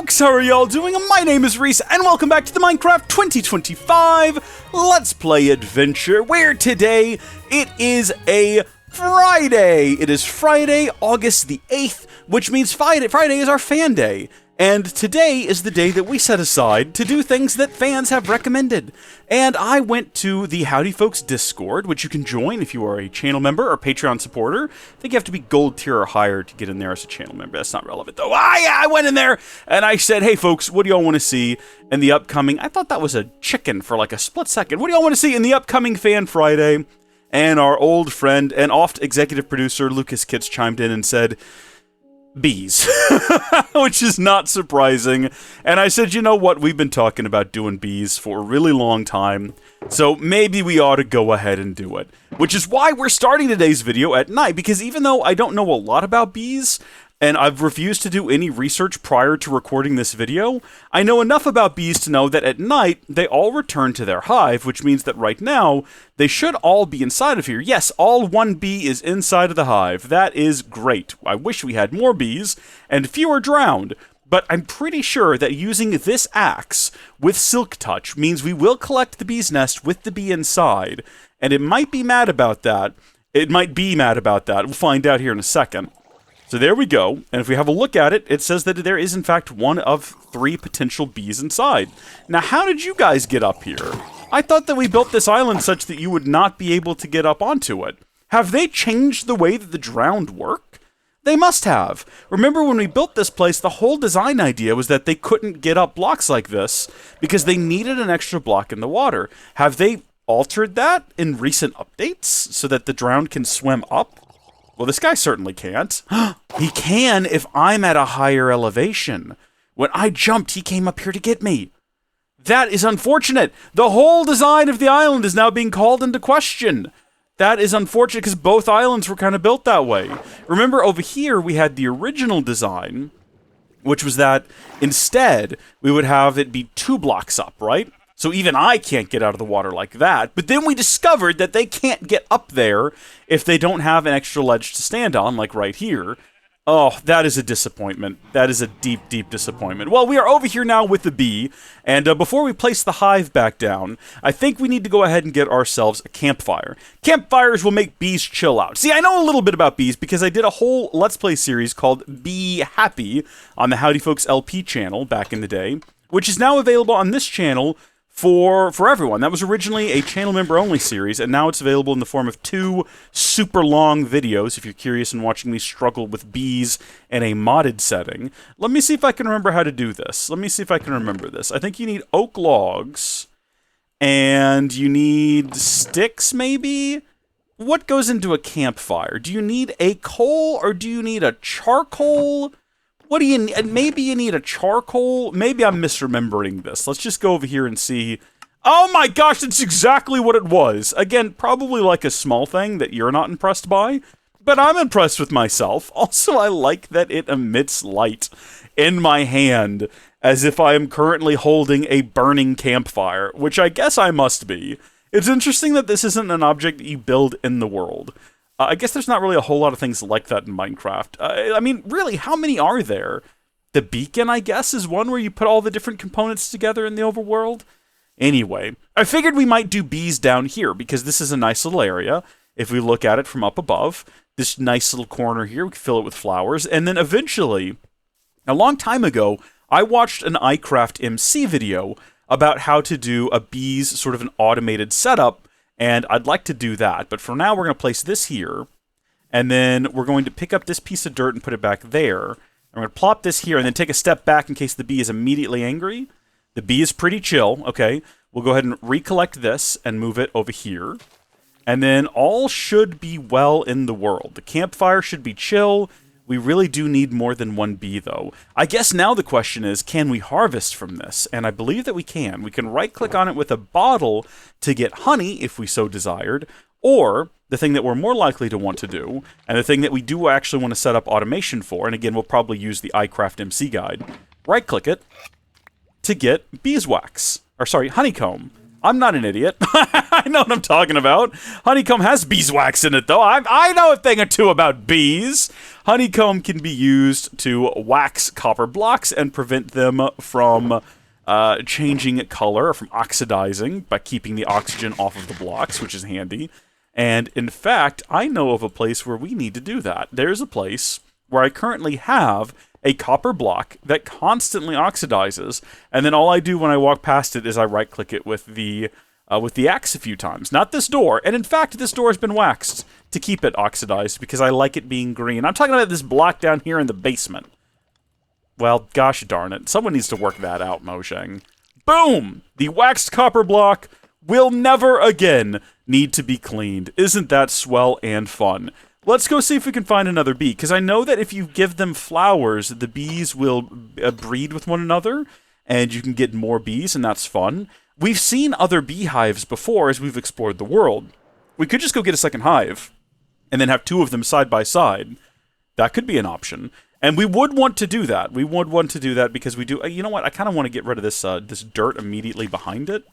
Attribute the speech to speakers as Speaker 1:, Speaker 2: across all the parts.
Speaker 1: folks, how are y'all doing? My name is Reese, and welcome back to the Minecraft 2025 Let's Play Adventure, where today it is a Friday. It is Friday, August the 8th, which means Friday is our fan day. And today is the day that we set aside to do things that fans have recommended. And I went to the Howdy Folks Discord, which you can join if you are a channel member or Patreon supporter. I think you have to be gold tier or higher to get in there as a channel member. That's not relevant, though. I went in there, and I said, hey, folks, what do y'all want to see in the upcoming... I thought that was a chicken for like a split second. What do y'all want to see in the upcoming Fan Friday? And our old friend and oft executive producer, Lucas Kitts, chimed in and said... bees, which is not surprising. And I said, you know what, we've been talking about doing bees for a really long time, so maybe we ought to go ahead and do it. Which is why we're starting today's video at night, because even though I don't know a lot about bees, and I've refused to do any research prior to recording this video, I know enough about bees to know that at night, they all return to their hive, which means that right now, they should all be inside of here. Yes, all one bee is inside of the hive. That is great. I wish we had more bees, and fewer drowned. But I'm pretty sure that using this axe with Silk Touch means we will collect the bee's nest with the bee inside, and it might be mad about that. It might be mad about that. We'll find out here in a second. So there we go, and if we have a look at it, it says that there is in fact one of 3 potential bees inside. Now, how did you guys get up here? I thought that we built this island such that you would not be able to get up onto it. Have they changed the way that the drowned work? They must have. Remember when we built this place, the whole design idea was that they couldn't get up blocks like this because they needed an extra block in the water. Have they altered that in recent updates so that the drowned can swim up? Well, this guy certainly can't. He can if I'm at a higher elevation. When I jumped, he came up here to get me. That is unfortunate. The whole design of the island is now being called into question. That is unfortunate because both islands were kind of built that way. Remember, over here, we had the original design, which was that instead, we would have it be 2 blocks up, right? So even I can't get out of the water like that. But then we discovered that they can't get up there if they don't have an extra ledge to stand on, like right here. Oh, that is a disappointment. That is a deep, deep disappointment. Well, we are over here now with the bee, and before we place the hive back down, I think we need to go ahead and get ourselves a campfire. Campfires will make bees chill out. See, I know a little bit about bees because I did a whole Let's Play series called Bee Happy on the Howdy Folks LP channel back in the day, which is now available on this channel for everyone. That was originally a channel member only series, and now it's available in the form of 2 super long videos if you're curious in watching me struggle with bees in a modded setting. Let me see if I can remember how to do this. Let me see if I can remember this. I think you need oak logs, and you need sticks, maybe? What goes into a campfire? Do you need a coal, or do you need a charcoal? What do you need? Maybe you need a charcoal? Maybe I'm misremembering this. Let's just go over here and see. Oh my gosh, that's exactly what it was. Again, probably like a small thing that you're not impressed by, but I'm impressed with myself. Also, I like that it emits light in my hand as if I am currently holding a burning campfire, which I guess I must be. It's interesting that this isn't an object that you build in the world. I guess there's not really a whole lot of things like that in Minecraft. I mean, really, how many are there? The beacon, I guess, is one where you put all the different components together in the overworld. Anyway, I figured we might do bees down here, because this is a nice little area. If we look at it from up above, this nice little corner here, we can fill it with flowers. And then eventually, a long time ago, I watched an iCraft MC video about how to do a bees sort of an automated setup. And I'd like to do that, but for now we're going to place this here, and then we're going to pick up this piece of dirt and put it back there. I'm going to plop this here and then take a step back in case the bee is immediately angry. The bee is pretty chill, okay. We'll go ahead and recollect this and move it over here. And then all should be well in the world. The campfire should be chill. We really do need more than 1 bee, though. I guess now the question is, can we harvest from this? And I believe that we can. We can right-click on it with a bottle to get honey, if we so desired, or the thing that we're more likely to want to do, and the thing that we do actually want to set up automation for, and again, we'll probably use the iCraft MC guide, right-click it to get beeswax. Or sorry, honeycomb. I'm not an idiot. I know what I'm talking about. Honeycomb has beeswax in it, though. I know a thing or two about bees. Honeycomb can be used to wax copper blocks and prevent them from changing color or from oxidizing by keeping the oxygen off of the blocks, which is handy. And in fact, I know of a place where we need to do that. There's a place where I currently have a copper block that constantly oxidizes, and then all I do when I walk past it is I right-click it with the axe a few times. Not this door, and in fact, this door has been waxed to keep it oxidized because I like it being green. I'm talking about this block down here in the basement. Well, gosh darn it. Someone needs to work that out, Mojang. Boom! The waxed copper block will never again need to be cleaned. Isn't that swell and fun? Let's go see if we can find another bee, because I know that if you give them flowers, the bees will breed with one another, and you can get more bees, and that's fun. We've seen other beehives before as we've explored the world. We could just go get a second hive, and then have two of them side by side. That could be an option. And we would want to do that. We would want to do that because we do... You know what? I kind of want to get rid of this this dirt immediately behind it.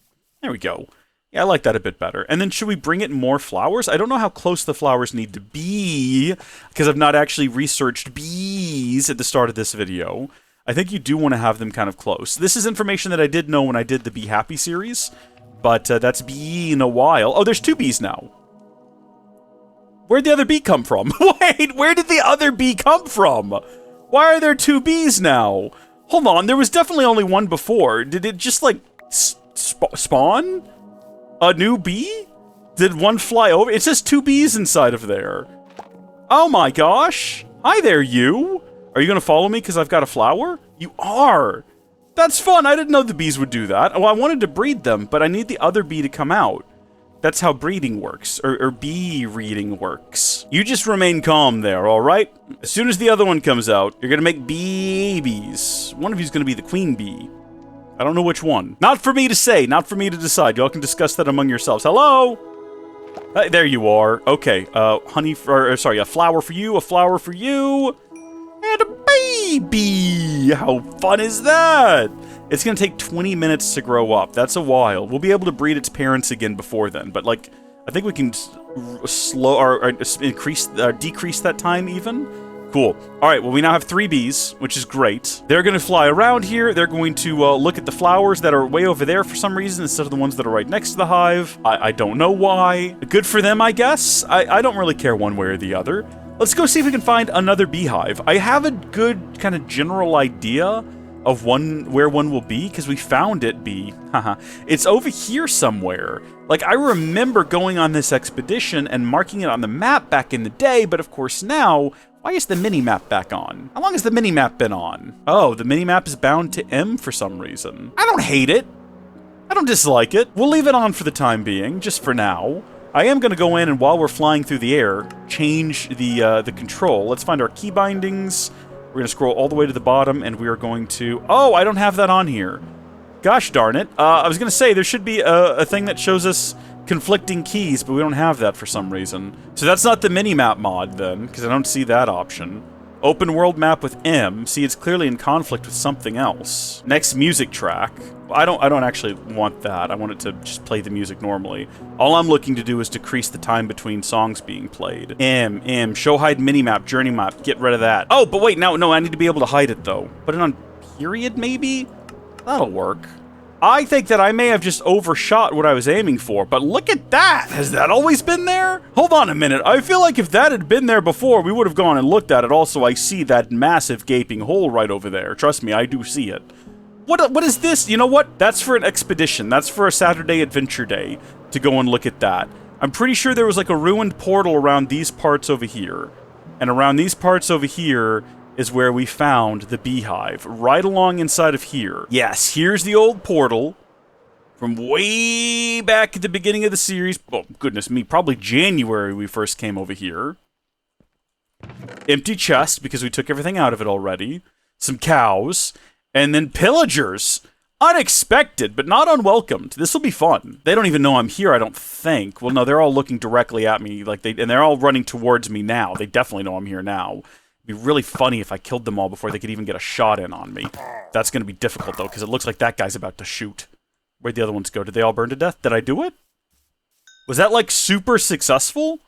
Speaker 1: There we go. Yeah, I like that a bit better. And then should we bring it more flowers? I don't know how close the flowers need to be, because I've not actually researched bees at the start of this video. I think you do want to have them kind of close. This is information that I did know when I did the Be Happy series, but that's been a while. Oh, there's two bees now. Where'd the other bee come from? Wait, where did the other bee come from? Why are there two bees now? Hold on, there was definitely only one before. Did it just, like, spawn? A new bee? Did one fly over? It says two bees inside of there. Oh my gosh. Hi there, you. Are you going to follow me because I've got a flower? You are. That's fun. I didn't know the bees would do that. Oh, I wanted to breed them, but I need the other bee to come out. That's how breeding works, or bee reading works. You just remain calm there, alright? As soon as the other one comes out, you're going to make babies. One of you is going to be the queen bee. I don't know which one. Not for me to say, not for me to decide. Y'all can discuss that among yourselves. Hello? There you are. Okay, a flower for you, a flower for you, and a baby! How fun is that? It's gonna take 20 minutes to grow up. That's a while. We'll be able to breed its parents again before then, but, like, I think we can decrease that time even. Cool. Alright, well, we now have 3 bees, which is great. They're going to fly around here. They're going to look at the flowers that are way over there for some reason instead of the ones that are right next to the hive. I don't know why. Good for them, I guess. I don't really care one way or the other. Let's go see if we can find another beehive. I have a good kind of general idea of where one will be, because we found it It's over here somewhere. Like, I remember going on this expedition and marking it on the map back in the day, but of course now... Why is the mini-map back on? How long has the mini-map been on? Oh, the mini-map is bound to M for some reason. I don't hate it. I don't dislike it. We'll leave it on for the time being, just for now. I am going to go in and while we're flying through the air, change the control. Let's find our key bindings. We're going to scroll all the way to the bottom, and we are going to... Oh, I don't have that on here. Gosh darn it. I was going to say, there should be a thing that shows us conflicting keys, but we don't have that for some reason. So that's not the mini-map mod, then, because I don't see that option. Open world map with M. See, it's clearly in conflict with something else. Next music track. I don't actually want that. I want it to just play the music normally. All I'm looking to do is decrease the time between songs being played. M, show hide minimap, journey map, get rid of that. Oh, but wait, no, I need to be able to hide it, though. Put it on period, maybe? That'll work. I think that I may have just overshot what I was aiming for, but look at that! Has that always been there? Hold on a minute, I feel like if that had been there before, we would have gone and looked at it. Also, I see that massive gaping hole right over there. Trust me, I do see it. What is this? You know what? That's for an expedition. That's for a Saturday Adventure Day, to go and look at that. I'm pretty sure there was like a ruined portal around these parts over here. And around these parts over here is where we found the beehive, right along inside of here. Yes, here's the old portal from way back at the beginning of the series. Oh, goodness me, probably January we first came over here. Empty chest, because we took everything out of it already. Some cows, and then pillagers. Unexpected, but not unwelcomed. This will be fun. They don't even know I'm here, I don't think. Well, no, they're all looking directly at me, and they're all running towards me now. They definitely know I'm here now. It'd be really funny if I killed them all before they could even get a shot in on me. That's going to be difficult, though, because it looks like that guy's about to shoot. Where'd the other ones go? Did they all burn to death? Did I do it? Was that, like, super successful?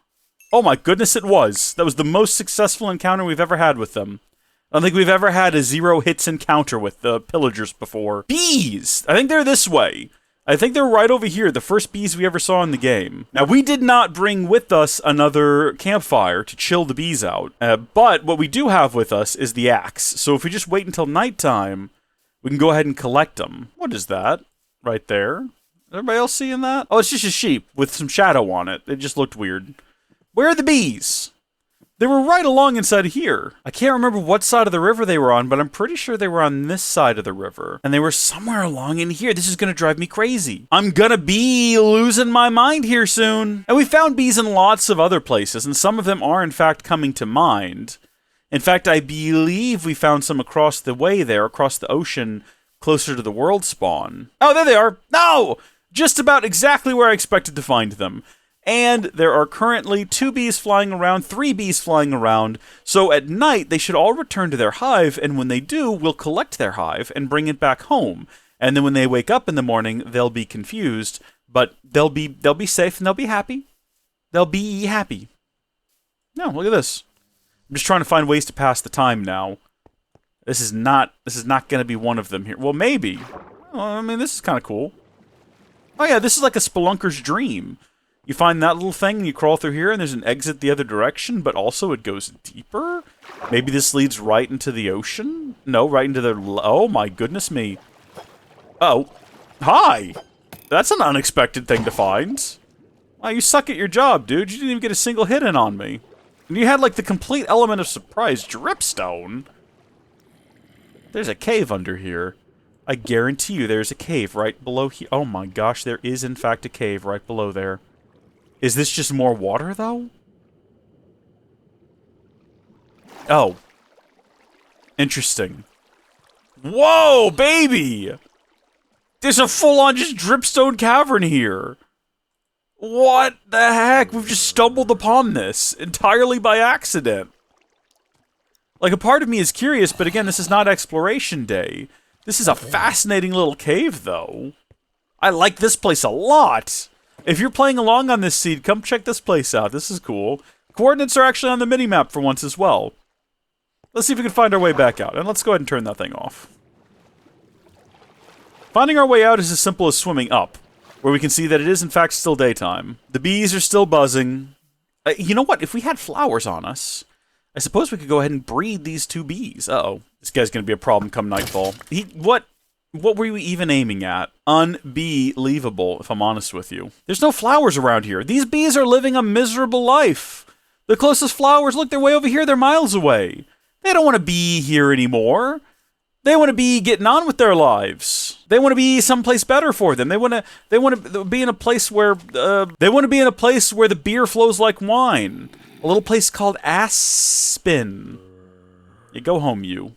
Speaker 1: Oh my goodness, it was. That was the most successful encounter we've ever had with them. I don't think we've ever had a 0 hits encounter with the pillagers before. Bees! I think they're this way. I think they're right over here, the first bees we ever saw in the game. Now, we did not bring with us another campfire to chill the bees out, but what we do have with us is the axe. So if we just wait until nighttime, we can go ahead and collect them. What is that? Right there. Everybody else seeing that? Oh, it's just a sheep with some shadow on it. It just looked weird. Where are the bees? They were right along inside of here. I can't remember what side of the river they were on, but I'm pretty sure they were on this side of the river. And they were somewhere along in here. This is gonna drive me crazy. I'm gonna be losing my mind here soon. And we found bees in lots of other places, and some of them are in fact coming to mind. In fact, I believe we found some across the way there, across the ocean, closer to the world spawn. Oh, there they are. No! Just about exactly where I expected to find them. And there are currently 2 bees flying around, 3 bees flying around, so at night they should all return to their hive, and when they do, we'll collect their hive and bring it back home. And then when they wake up in the morning, they'll be confused, but they'll be safe and they'll be happy. They'll be happy. No, look at this. I'm just trying to find ways to pass the time now. This is not going to be one of them here. Well, maybe. Well, I mean, this is kind of cool. Oh yeah, this is like a spelunker's dream. You find that little thing, and you crawl through here, and there's an exit the other direction, but also it goes deeper? Maybe this leads right into the ocean? No, right into the... Oh, my goodness me. Oh. Hi! That's an unexpected thing to find. Wow, you suck at your job, dude. You didn't even get a single hit in on me. And you had, like, the complete element of surprise. Dripstone? There's a cave under here. I guarantee you there's a cave right below here. Oh, my gosh, there is, in fact, a cave right below there. Is this just more water, though? Oh. Interesting. Whoa, baby! There's a full-on just dripstone cavern here. What the heck? We've just stumbled upon this entirely by accident. Like, a part of me is curious, but again, this is not exploration day. This is a fascinating little cave, though. I like this place a lot. If you're playing along on this seed, come check this place out. This is cool. Coordinates are actually on the minimap for once as well. Let's see if we can find our way back out. And let's go ahead and turn that thing off. Finding our way out is as simple as swimming up, where we can see that it is in fact still daytime. The bees are still buzzing. You know what? If we had flowers on us, I suppose we could go ahead and breed these 2 bees. Uh-oh. This guy's gonna be a problem come nightfall. What were we even aiming at? Unbelievable, if I'm honest with you. There's no flowers around here. These bees are living a miserable life. The closest flowers, look, they're way over here. They're miles away. They don't want to be here anymore. They want to be getting on with their lives. They want to be someplace better for them. They want to be in a place where the beer flows like wine. A little place called Aspen. You go home, you.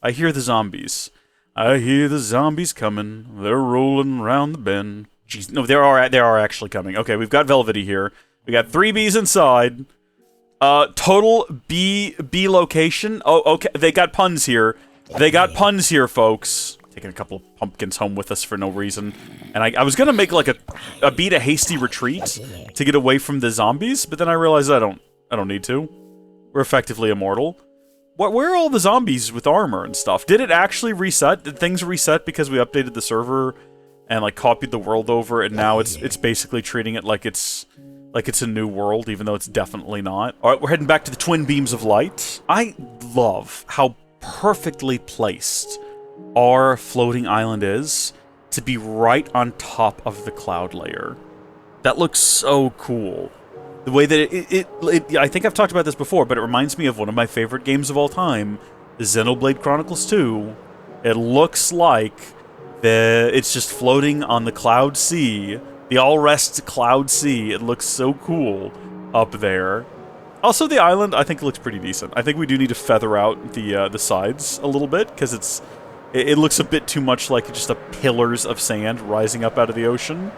Speaker 1: I hear the zombies. I hear the zombies coming. They're rolling around the bend. Jeez, no, they are actually coming. Okay, we've got Velvety here. We got 3 bees inside. Total bee location. Oh, okay. They got puns here. They got puns here, folks. Taking a couple of pumpkins home with us for no reason. And I was gonna make like a beat a hasty retreat to get away from the zombies, but then I realized I don't need to. We're effectively immortal. Where are all the zombies with armor and stuff? Did it actually reset? Did things reset because we updated the server and like copied the world over, and now it's basically treating it like it's a new world, even though it's definitely not? All right, we're heading back to the twin beams of light. I love how perfectly placed our floating island is to be right on top of the cloud layer. That looks so cool. The way that I think I've talked about this before, but it reminds me of one of my favorite games of all time, the Xenoblade Chronicles 2. It looks like it's just floating on the cloud sea, the all-rest cloud sea. It looks so cool up there. Also, the island, I think, looks pretty decent. I think we do need to feather out the sides a little bit, because it looks a bit too much like just a pillars of sand rising up out of the ocean.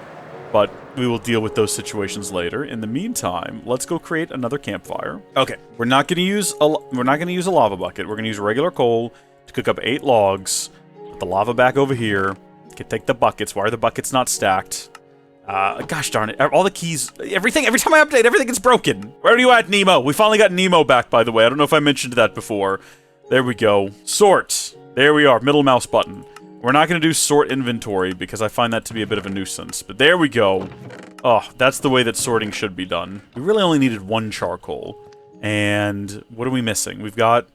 Speaker 1: But we will deal with those situations later. In the meantime, let's go create another campfire. Okay, we're not going to use a lava bucket. We're going to use regular coal to cook up 8 logs. Put the lava back over here. Okay, take the buckets. Why are the buckets not stacked? Gosh darn it. All the keys, everything, every time I update, everything gets broken. Where are you at, Nemo? We finally got Nemo back, by the way. I don't know if I mentioned that before. There we go. Sort. There we are. Middle mouse button. We're not going to do sort inventory because I find that to be a bit of a nuisance. But there we go. Oh, that's the way that sorting should be done. We really only needed 1 charcoal. And what are we missing? We've got...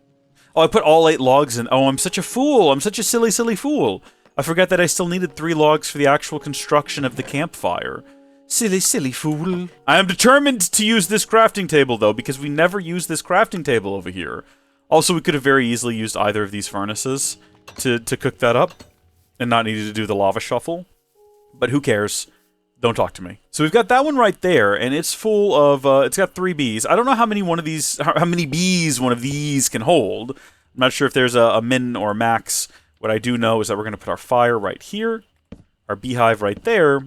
Speaker 1: Oh, I put all 8 logs in. Oh, I'm such a fool. I'm such a silly, silly fool. I forgot that I still needed 3 logs for the actual construction of the campfire. Silly, silly fool. I am determined to use this crafting table, though, because we never use this crafting table over here. Also, we could have very easily used either of these furnaces to cook that up and not needed to do the lava shuffle. But who cares? Don't talk to me. So we've got that one right there, and it's full of, it's got 3 bees. I don't know how many bees one of these can hold. I'm not sure if there's a min or a max. What I do know is that we're going to put our fire right here, our beehive right there,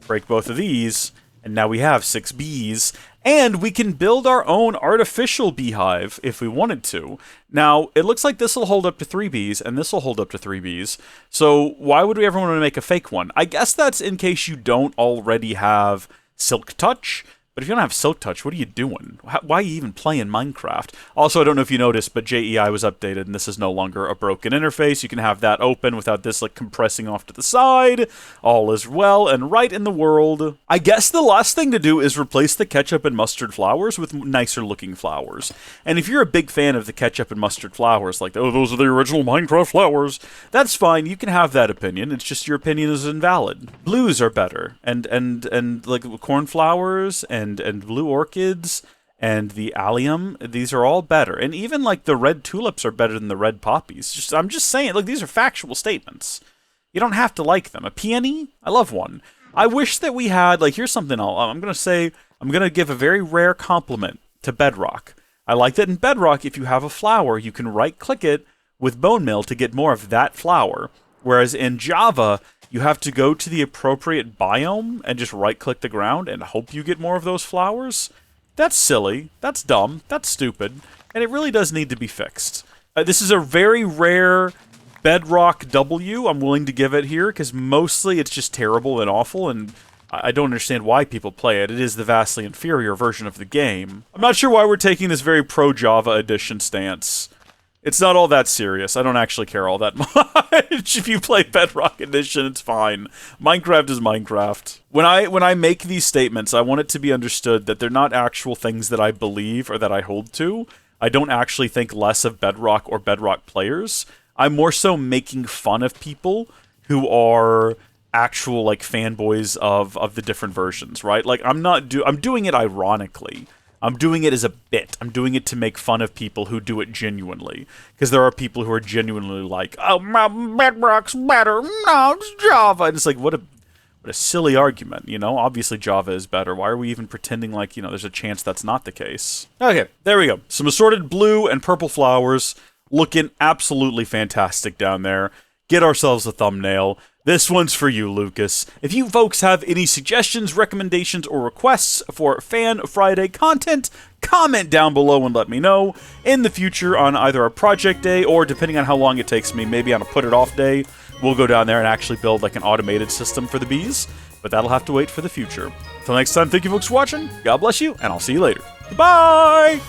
Speaker 1: break both of these, and now we have 6 bees. And we can build our own artificial beehive if we wanted to. Now, it looks like this will hold up to 3 bees, and this will hold up to 3 bees. So why would we ever want to make a fake one? I guess that's in case you don't already have Silk Touch. But if you don't have Silk Touch, what are you doing? Why are you even playing Minecraft? Also, I don't know if you noticed, but JEI was updated, and this is no longer a broken interface. You can have that open without this, like, compressing off to the side. All is well and right in the world. I guess the last thing to do is replace the ketchup and mustard flowers with nicer-looking flowers. And if you're a big fan of the ketchup and mustard flowers, like, oh, those are the original Minecraft flowers, that's fine. You can have that opinion. It's just your opinion is invalid. Blues are better. And like, cornflowers and blue orchids and the allium, these are all better. And even like the red tulips are better than the red poppies. I'm just saying, look, these are factual statements. You don't have to like them. A peony? I love one. I wish that we had, like, here's something I'm going to say, I'm going to give a very rare compliment to Bedrock. I like that in Bedrock, if you have a flower, you can right-click it with bone meal to get more of that flower. Whereas in Java, you have to go to the appropriate biome and just right-click the ground and hope you get more of those flowers. That's silly. That's dumb. That's stupid. And it really does need to be fixed. This is a very rare Bedrock W I'm willing to give it here, because mostly it's just terrible and awful, and I don't understand why people play it. It is the vastly inferior version of the game. I'm not sure why we're taking this very pro-Java edition stance. It's not all that serious. I don't actually care all that much. If you play Bedrock Edition, it's fine. Minecraft is Minecraft. When I make these statements, I want it to be understood that they're not actual things that I believe or that I hold to. I don't actually think less of Bedrock or Bedrock players. I'm more so making fun of people who are actual, like, fanboys of the different versions, right? Like, I'm doing it ironically. I'm doing it as a bit. I'm doing it to make fun of people who do it genuinely. Because there are people who are genuinely like, oh, my Bedrock's better. No, it's Java. And it's like, what a silly argument, you know? Obviously Java is better. Why are we even pretending like, you know, there's a chance that's not the case? Okay, there we go. Some assorted blue and purple flowers. Looking absolutely fantastic down there. Get ourselves a thumbnail. This one's for you, Lucas. If you folks have any suggestions, recommendations, or requests for Fan Friday content, comment down below and let me know. In the future, on either a project day, or depending on how long it takes me, maybe on a put it off day, we'll go down there and actually build like an automated system for the bees. But that'll have to wait for the future. Until next time, thank you folks for watching, God bless you, and I'll see you later. Goodbye!